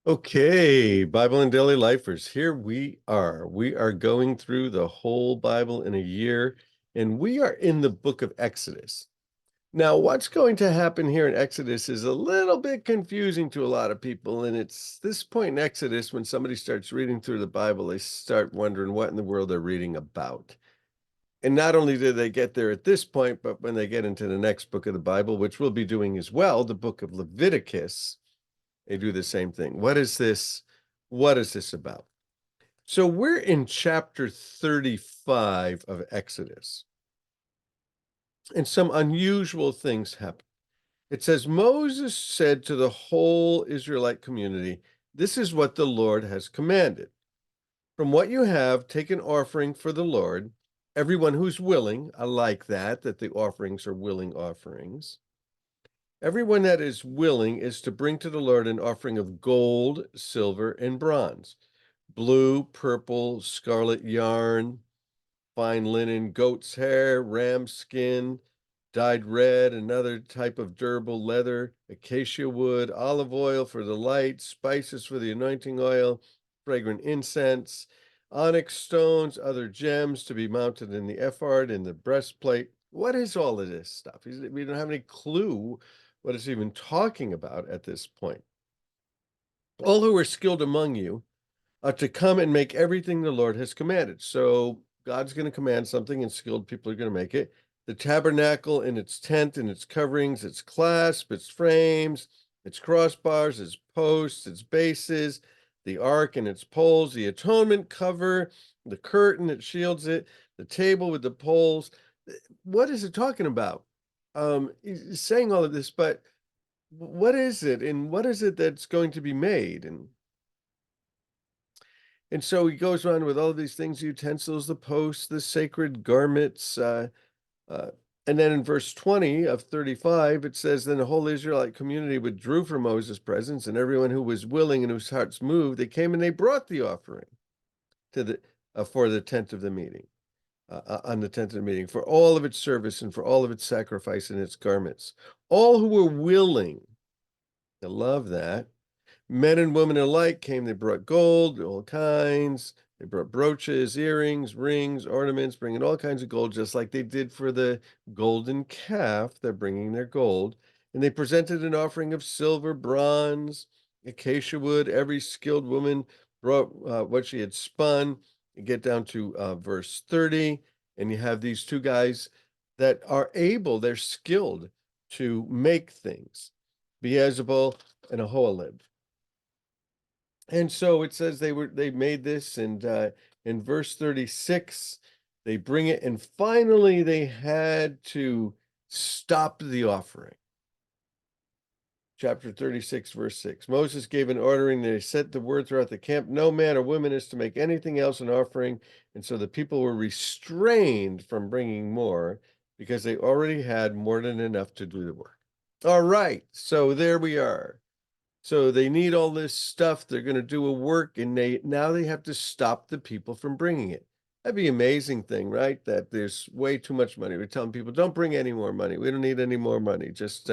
Okay, Bible and Daily Lifers, here we are. We are going through the whole Bible in a year, and we are in the book of Exodus. Now, what's going to happen here in Exodus is a little bit confusing to a lot of people, and it's this point in Exodus when somebody starts reading through the Bible, they start wondering what in the world they're reading about. And not only do they get there at this point, but when they get into the next book of the Bible, which we'll be doing as well, the book of Leviticus, they do the same thing. What is this? What is this about? So we're in chapter 35 of Exodus, and some unusual things happen. It says, Moses said to the whole Israelite community, "This is what the Lord has commanded. From what you have, take an offering for the Lord. Everyone who's willing," I like that the offerings are willing offerings. "Everyone that is willing is to bring to the Lord an offering of gold, silver, and bronze, blue, purple, scarlet yarn, fine linen, goat's hair, ram skin, dyed red, another type of durable leather, acacia wood, olive oil for the light, spices for the anointing oil, fragrant incense, onyx stones, other gems to be mounted in the ephod and the breastplate." What is all of this stuff? We don't have any clue what it's even talking about at this point. "All who are skilled among you are to come and make everything the Lord has commanded." So God's going to command something, and skilled people are going to make it. "The tabernacle and its tent and its coverings, its clasp, its frames, its crossbars, its posts, its bases, the ark and its poles, the atonement cover, the curtain that shields it, the table with the poles." What is it talking about? He's saying all of this, but what is it, and what is it that's going to be made? And so he goes on with all of these things, the utensils, the posts, the sacred garments. Uh, and then in verse 20 of 35, it says, "Then the whole Israelite community withdrew from Moses' presence, and everyone who was willing and whose hearts moved, they came and they brought the offering to the for the tent of the meeting, on the tent of the meeting, for all of its service and for all of its sacrifice and its garments. All who were willing," I love that, "men and women alike came. They brought gold, all kinds. They brought brooches, earrings, rings, ornaments, bringing all kinds of gold, just like they did for the golden calf. They're bringing their gold. And they presented an offering of silver, bronze, acacia wood. Every skilled woman brought what she had spun." You get down to verse 30, and you have these two guys that are able, they're skilled to make things, Beelzebul and Ahoolib. And so it says they made this, and in verse 36, they bring it, and finally they had to stop the offering. Chapter 36, verse 6. "Moses gave an ordering, they sent the word throughout the camp, no man or woman is to make anything else an offering. And so the people were restrained from bringing more because they already had more than enough to do the work." All right, so there we are. So they need all this stuff. They're going to do a work, and they have to stop the people from bringing it. That'd be an amazing thing, right? That there's way too much money. We're telling people, don't bring any more money. We don't need any more money. Just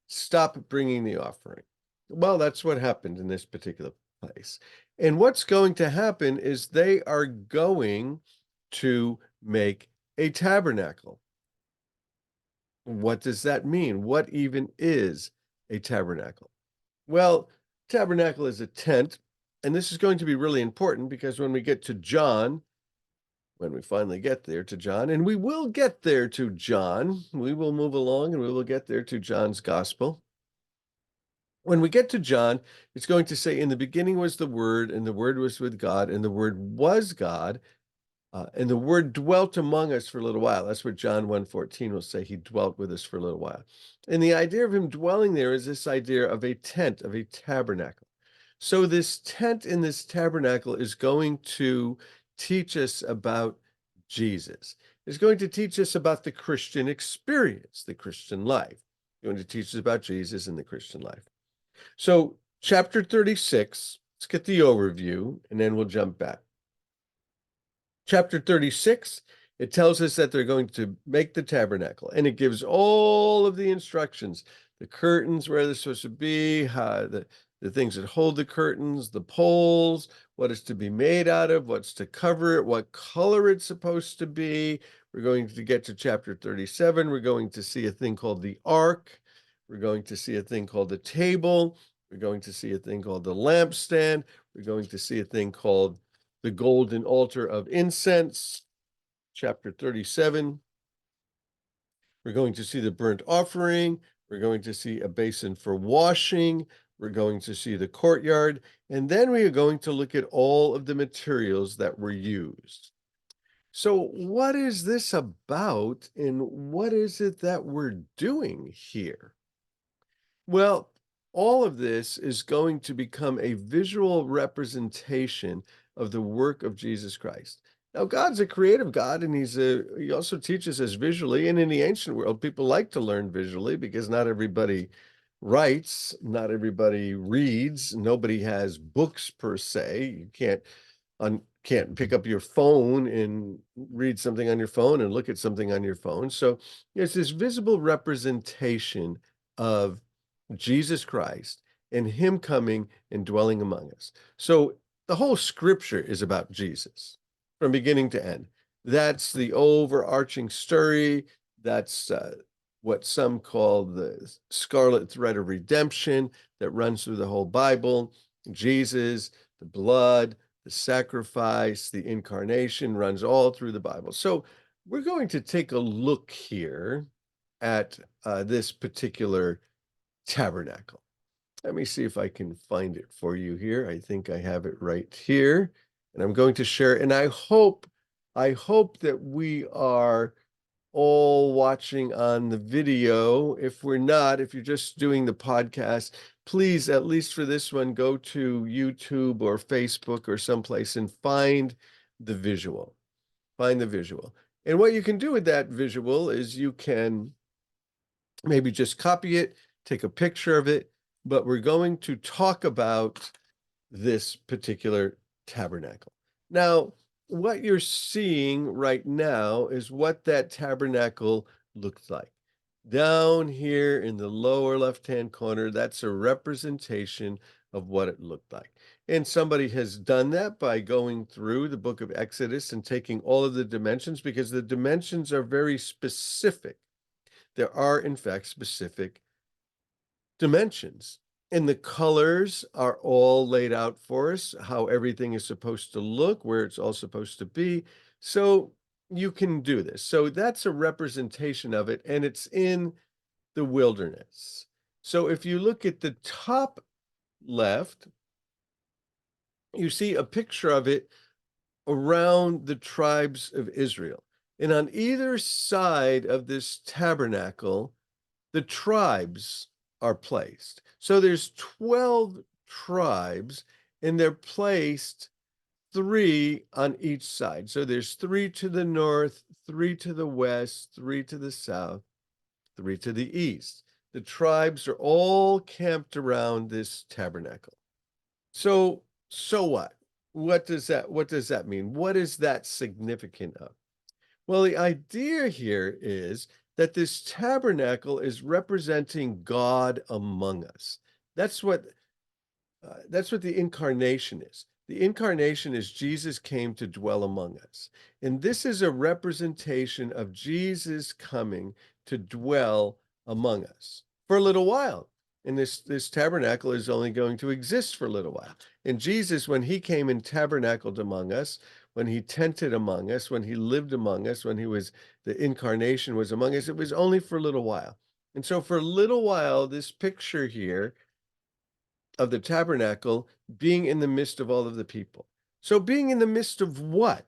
stop bringing the offering. Well, that's what happened in this particular place. And what's going to happen is they are going to make a tabernacle. What does that mean? What even is a tabernacle? Well, tabernacle is a tent, and this is going to be really important because when we get to John, when we finally get there to John, and we will get there to John, we will move along and we will get there to John's gospel. When we get to John, it's going to say, "In the beginning was the Word, and the Word was with God, and the Word was God, and the Word dwelt among us for a little while." That's what John 1:14 will say. He dwelt with us for a little while. And the idea of him dwelling there is this idea of a tent, of a tabernacle. So this tent in this tabernacle is going to teach us about Jesus. It's going to teach us about the Christian experience, the Christian life. It's going to teach us about Jesus and the Christian life. So chapter 36, let's get the overview, and then we'll jump back. Chapter 36, it tells us that they're going to make the tabernacle, and it gives all of the instructions, the curtains, where they're supposed to be, how the things that hold the curtains, the poles, what it's to be made out of, what's to cover it, what color it's supposed to be. We're going to get to chapter 37. We're going to see a thing called the ark. We're going to see a thing called the table. We're going to see a thing called the lampstand. We're going to see a thing called the golden altar of incense, chapter 37. We're going to see the burnt offering. We're going to see a basin for washing. We're going to see the courtyard. And then we are going to look at all of the materials that were used. So what is this about, and what is it that we're doing here? Well, all of this is going to become a visual representation of the work of Jesus Christ. Now, God's a creative God, and he also teaches us visually. And in the ancient world, people like to learn visually because not everybody writes, not everybody reads, nobody has books per se. You can't pick up your phone and read something on your phone and look at something on your phone. So there's this visible representation of Jesus Christ and him coming and dwelling among us. So the whole scripture is about Jesus from beginning to end. That's the overarching story. That's what some call the scarlet thread of redemption that runs through the whole Bible. Jesus, the blood, the sacrifice, the incarnation runs all through the Bible. So we're going to take a look here at this particular tabernacle. Let me see if I can find it for you here. I think I have it right here, and I'm going to share it. And I hope that we are all watching on the video. If we're not, if you're just doing the podcast, please, at least for this one, go to YouTube or Facebook or someplace and find the visual. Find the visual. And what you can do with that visual is you can maybe just copy it, take a picture of it, but we're going to talk about this particular tabernacle. Now, what you're seeing right now is what that tabernacle looked like. Down here in the lower left-hand corner, that's a representation of what it looked like. And somebody has done that by going through the book of Exodus and taking all of the dimensions, because the dimensions are very specific. There are, in fact, specific dimensions. And the colors are all laid out for us, how everything is supposed to look, where it's all supposed to be. So you can do this. So that's a representation of it, and it's in the wilderness. So if you look at the top left, you see a picture of it around the tribes of Israel. And on either side of this tabernacle, the tribes are placed. So there's 12 tribes, and they're placed 3 on each side. So there's 3 to the north, 3 to the west, 3 to the south, 3 to the east. The tribes are all camped around this tabernacle. So what? What does that mean? What is that significant of? Well, the idea here is that this tabernacle is representing God among us. That's what the incarnation is. The incarnation is Jesus came to dwell among us. And this is a representation of Jesus coming to dwell among us for a little while. And this tabernacle is only going to exist for a little while. And Jesus, when he came and tabernacled among us, when he tented among us, when he lived among us, when the incarnation was among us, it was only for a little while. And so for a little while, this picture here of the tabernacle being in the midst of all of the people. So being in the midst of what?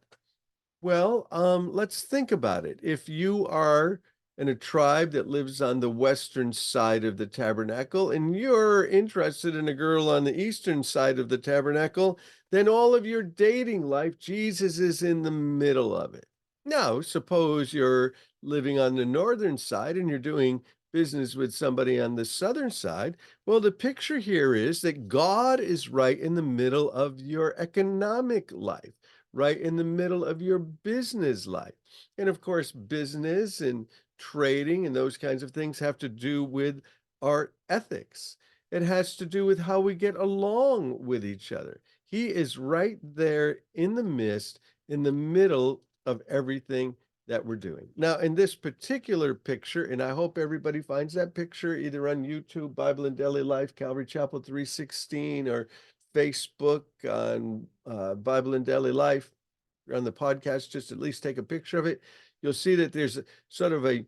Well, let's think about it. If you are in a tribe that lives on the western side of the tabernacle and you're interested in a girl on the eastern side of the tabernacle, then all of your dating life, Jesus is in the middle of it. Now, suppose you're living on the northern side and you're doing business with somebody on the southern side. Well, the picture here is that God is right in the middle of your economic life, right in the middle of your business life. And of course, business and trading and those kinds of things have to do with our ethics. It has to do with how we get along with each other. He is right there in the midst, in the middle of everything that we're doing. Now, in this particular picture, and I hope everybody finds that picture either on YouTube, Bible in Daily Life, Calvary Chapel 316, or Facebook on Bible in Daily Life, or on the podcast, just at least take a picture of it. You'll see that there's sort of a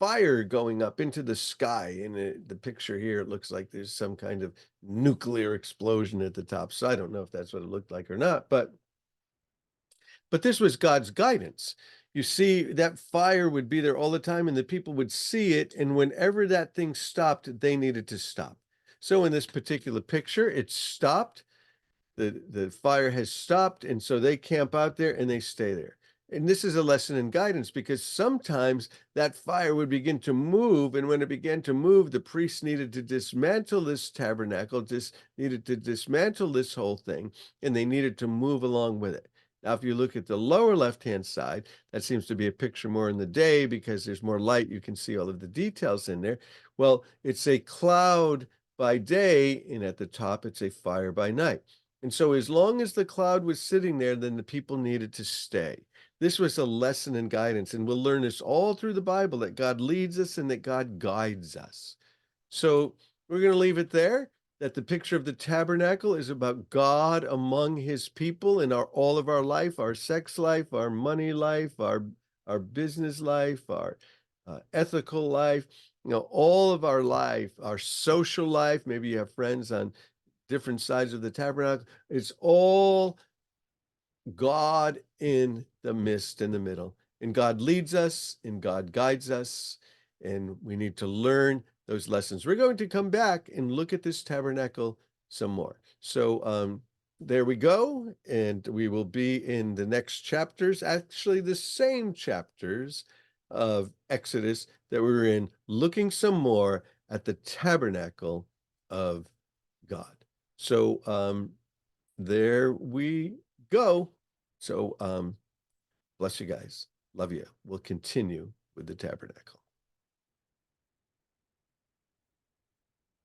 fire going up into the sky. In the picture here, it looks like there's some kind of nuclear explosion at the top. So I don't know if that's what it looked like or not, but this was God's guidance. You see, that fire would be there all the time, and the people would see it, and whenever that thing stopped, they needed to stop. So in this particular picture, it stopped. The fire has stopped, and so they camp out there and they stay there. And this is a lesson in guidance, because sometimes that fire would begin to move, and when it began to move, the priests needed to dismantle this tabernacle, just needed to dismantle this whole thing, and they needed to move along with it. Now, if you look at the lower left-hand side, that seems to be a picture more in the day because there's more light. You can see all of the details in there. Well, it's a cloud by day, and at the top, it's a fire by night. And so as long as the cloud was sitting there, then the people needed to stay. This was a lesson in guidance, and we'll learn this all through the Bible, that God leads us and that God guides us. So we're going to leave it there, that the picture of the tabernacle is about God among his people in all of our life, our sex life, our money life, our business life, our ethical life, all of our life, our social life. Maybe you have friends on different sides of the tabernacle. It's all God in the midst, in the middle. And God leads us and God guides us, and we need to learn those lessons. We're going to come back and look at this tabernacle some more. So there we go. And we will be in the next chapters, actually the same chapters of Exodus that we were in, looking some more at the tabernacle of God. So there we go. So bless you guys. Love you. We'll continue with the tabernacle.